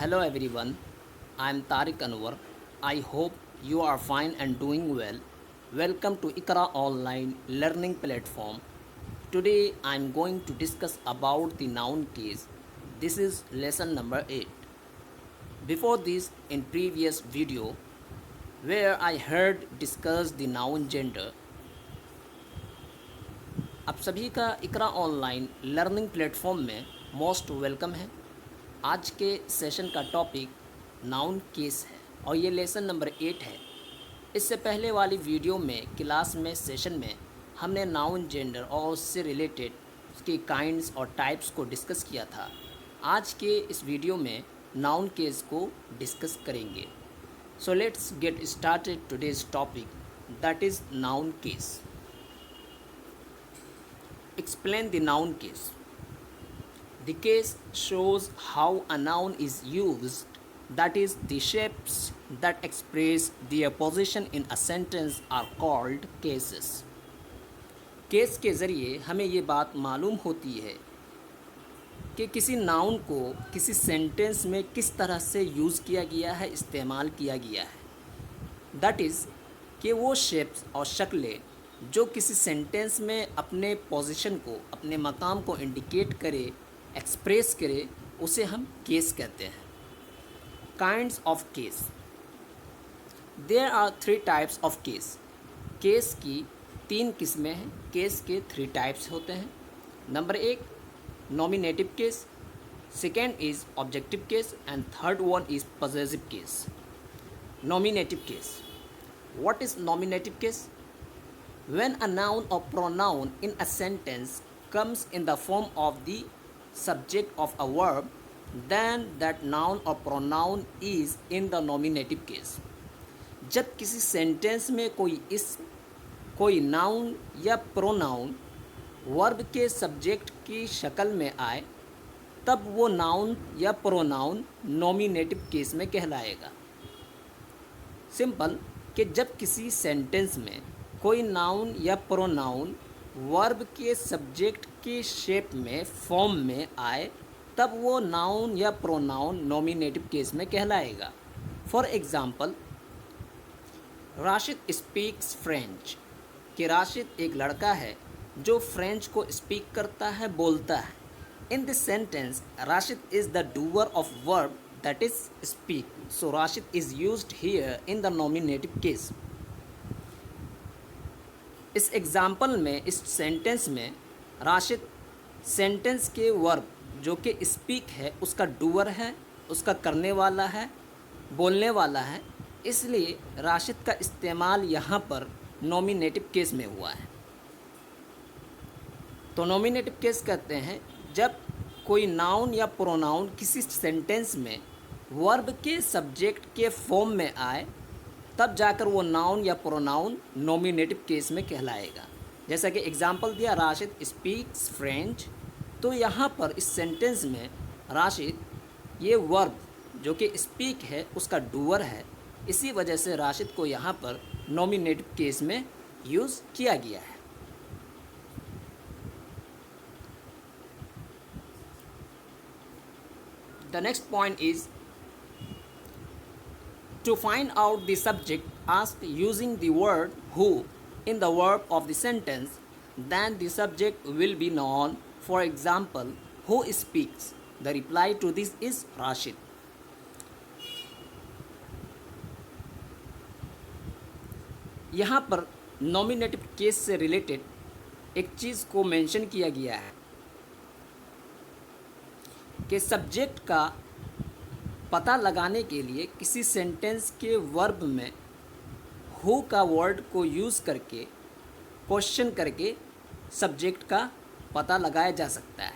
Hello everyone, I am Tariq Anwar. I hope you are fine and doing well. Welcome to Ikra online learning platform. Today I am going to discuss about the noun case. This is lesson number 8. Before this, in previous video where I heard discuss the noun gender, आप सभी का इकरा online learning platform में most welcome है। आज के session का topic noun case है और ये लेसन नंबर 8 है। इससे पहले वाली वीडियो में क्लास में सेशन में हमने नाउन जेंडर और उससे रिलेटेड उसकी काइंड्स और टाइप्स को डिस्कस किया था। आज के इस वीडियो में नाउन केस को डिस्कस करेंगे। So let's get started today's topic, that is noun case. Explain the noun case. The case shows how a noun is used, that is, the shapes that express their position in a sentence are called cases. Case के ज़रिए हमें ये बात मालूम होती है कि किसी नाउन को किसी सेंटेंस में किस तरह से यूज़ किया गया है, इस्तेमाल किया गया है। दैट इज़ कि वो शेप्स और शक्लें जो किसी सेंटेंस में अपने पोजीशन को, अपने मकाम को इंडिकेट करे, एक्सप्रेस करे, उसे हम केस कहते हैं। Kinds of case. There are 3 types of case. Case की 3 किस्में हैं। केस के 3 टाइप्स होते हैं। Number 1 nominative case, second is objective case and third one is possessive case. Nominative case. What is nominative case? When a noun or pronoun in a sentence comes in the form of the subject of a verb, then that noun or pronoun is in the nominative case. जब किसी sentence में कोई noun या pronoun verb के subject की शक्ल में आए, तब वो नाउन या प्रोनाउन नॉमिनेटिव केस में कहलाएगा। सिंपल कि जब किसी सेंटेंस में कोई नाउन या प्रोनाउन वर्ब के सब्जेक्ट की शेप में, फॉर्म में आए, तब वो नाउन या प्रोनाउन नॉमिनेटिव केस में कहलाएगा। For example, Rashid speaks French, कि राशिद एक लड़का है जो फ्रेंच को स्पीक करता है, बोलता है। इन this sentence Rashid is the doer of verb that is speak, so Rashid is used here in the nominative case. इस एग्ज़ाम्पल में, इस सेंटेंस में राशिद सेंटेंस के वर्ब जो कि स्पीक है उसका डूअर है, उसका करने वाला है, बोलने वाला है, इसलिए राशिद का इस्तेमाल यहाँ पर नॉमिनेटिव केस में हुआ है। तो नॉमिनेटिव केस कहते हैं जब कोई नाउन या प्रोनाउन किसी सेंटेंस में वर्ब के सब्जेक्ट के फॉर्म में आए, तब जाकर वो नाउन या प्रोनाउन नॉमिनेटिव केस में कहलाएगा। जैसा कि एग्जांपल दिया, राशिद स्पीक्स फ्रेंच, तो यहाँ पर इस सेंटेंस में राशिद ये वर्ब जो कि स्पीक है उसका डूअर है, इसी वजह से राशिद को यहाँ पर नॉमिनेटिव केस में यूज़ किया गया है। The next point is to find out the subject, ask using the word who in the verb of the sentence, then the subject will be known. For example, who speaks? The reply to this is Rashid. यहाँ पर nominative case से related एक चीज़ को mention किया गया है कि subject का पता लगाने के लिए किसी सेंटेंस के वर्ब में हु का वर्ड को यूज़ करके, क्वेश्चन करके सब्जेक्ट का पता लगाया जा सकता है।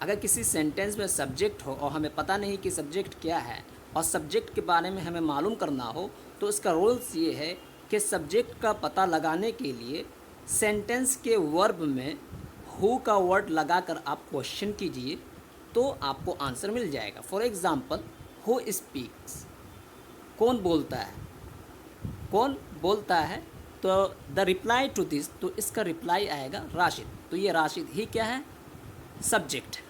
अगर किसी सेंटेंस में सब्जेक्ट हो और हमें पता नहीं कि सब्जेक्ट क्या है और सब्जेक्ट के बारे में हमें मालूम करना हो, तो इसका रूल्स ये है कि सब्जेक्ट का पता लगाने के लिए सेंटेंस के वर्ब में हु का वर्ड लगाकर आप क्वेश्चन कीजिए, तो आपको आंसर मिल जाएगा। फॉर एग्ज़ाम्पल, हु स्पीक्स, कौन बोलता है, कौन बोलता है, तो द रिप्लाई टू दिस, तो इसका रिप्लाई आएगा राशिद। तो ये राशिद ही क्या है? सब्जेक्ट है।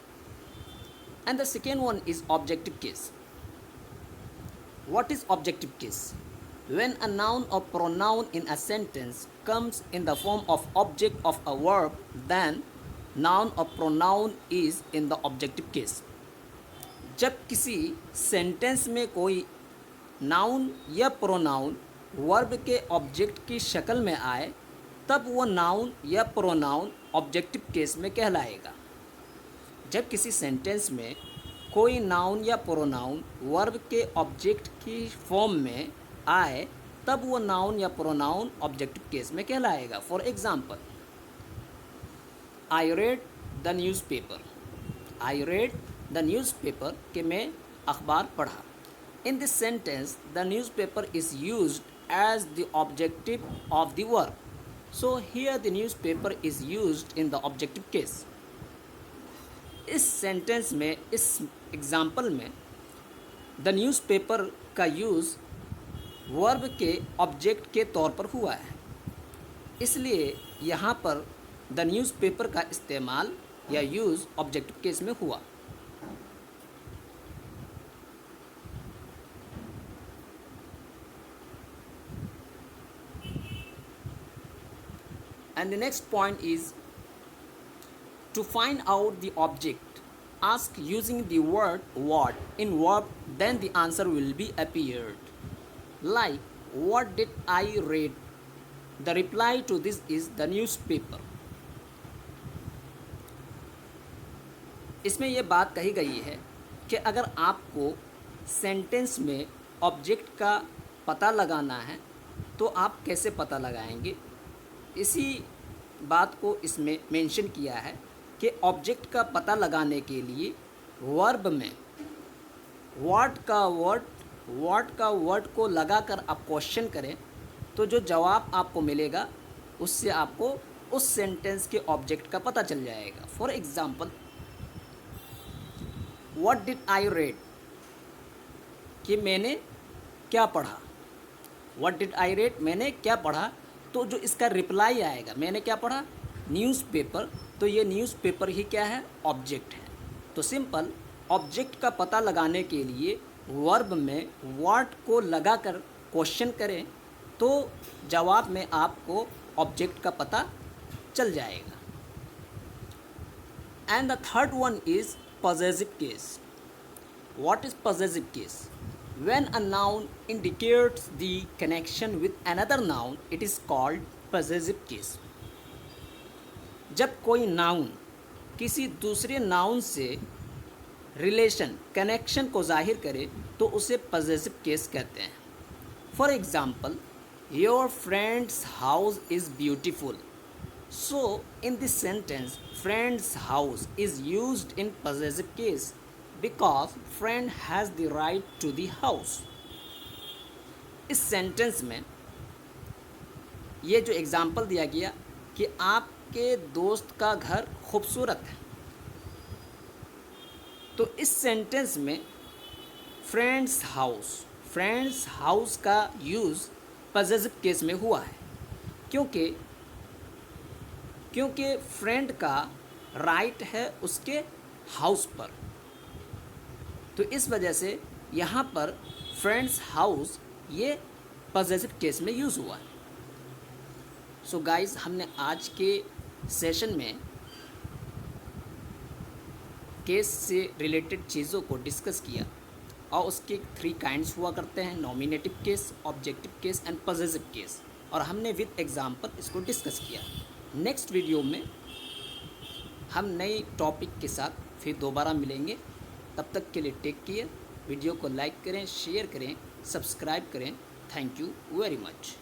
And the second one is objective case. What is objective case? When a noun or pronoun in a sentence comes in the form of object of a verb, then noun or pronoun is in the objective case. जब किसी sentence में कोई noun या pronoun verb के object की शक्ल में आए, तब वो नाउन या प्रोनाउन ऑब्जेक्टिव केस में कहलाएगा। जब किसी सेंटेंस में कोई नाउन या प्रोनाउन वर्ब के ऑब्जेक्ट की फॉर्म में आए, तब वो नाउन या प्रोनाउन ऑब्जेक्टिव केस में कहलाएगा। For example, I read the newspaper. I read the newspaper कि मैं अखबार पढ़ा। In this sentence the newspaper is used as the objective of the verb, so here the newspaper is used in the objective case. इस sentence में, इस example में the newspaper का use verb के ऑब्जेक्ट के तौर पर हुआ है, इसलिए यहाँ पर द न्यूज़पेपर का इस्तेमाल या यूज़ ऑब्जेक्टिव केस में हुआ। And the next point is to find out the object. Ask using the word what in verb, then the answer will be appeared. Like, what did I read? The reply to this is the newspaper. इसमें यह बात कही गई है कि अगर आपको sentence में ऑब्जेक्ट का पता लगाना है तो आप कैसे पता लगाएंगे। इसी बात को इसमें मेंशन किया है कि ऑब्जेक्ट का पता लगाने के लिए वर्ब में व्हाट का वर्ड को लगाकर आप क्वेश्चन करें तो जो जवाब आपको मिलेगा उससे आपको उस सेंटेंस के ऑब्जेक्ट का पता चल जाएगा। For example, what did I read कि मैंने क्या पढ़ा। व्हाट डिड आई रेड मैंने क्या पढ़ा, तो जो इसका रिप्लाई आएगा मैंने क्या पढ़ा, न्यूज़पेपर, तो ये न्यूज़पेपर ही क्या है, ऑब्जेक्ट है। तो सिंपल ऑब्जेक्ट का पता लगाने के लिए वर्ब में व्हाट को लगाकर क्वेश्चन करें तो जवाब में आपको ऑब्जेक्ट का पता चल जाएगा। And the third one is possessive case. What is possessive case? When a noun indicates the connection with another noun, it is called possessive case. जब कोई नाउन किसी दूसरे नाउन से रिलेशन, कनेक्शन को जाहिर करे तो उसे possessive case कहते हैं। For example, your friends house is beautiful. So, in this sentence, friend's house is used in possessive case because friend has the right to the house. इस sentence में ये जो एग्ज़ाम्पल दिया गया कि आपके दोस्त का घर खूबसूरत है, तो इस सेंटेंस में फ्रेंड्स हाउस का यूज़ possessive केस में हुआ है, क्योंकि फ्रेंड का राइट है उसके हाउस पर, तो इस वजह से यहाँ पर फ्रेंड्स हाउस ये पॉजेसिव केस में यूज़ हुआ है। सो गाइस, हमने आज के सेशन में केस से रिलेटेड चीज़ों को डिस्कस किया और उसके 3 काइंड्स हुआ करते हैं, nominative case, objective case and possessive case, और हमने विद एग्जांपल इसको डिस्कस किया। नेक्स्ट वीडियो में हम नई टॉपिक के साथ फिर दोबारा मिलेंगे। तब तक के लिए टेक केयर। वीडियो को लाइक करें, शेयर करें, सब्सक्राइब करें। Thank you very much.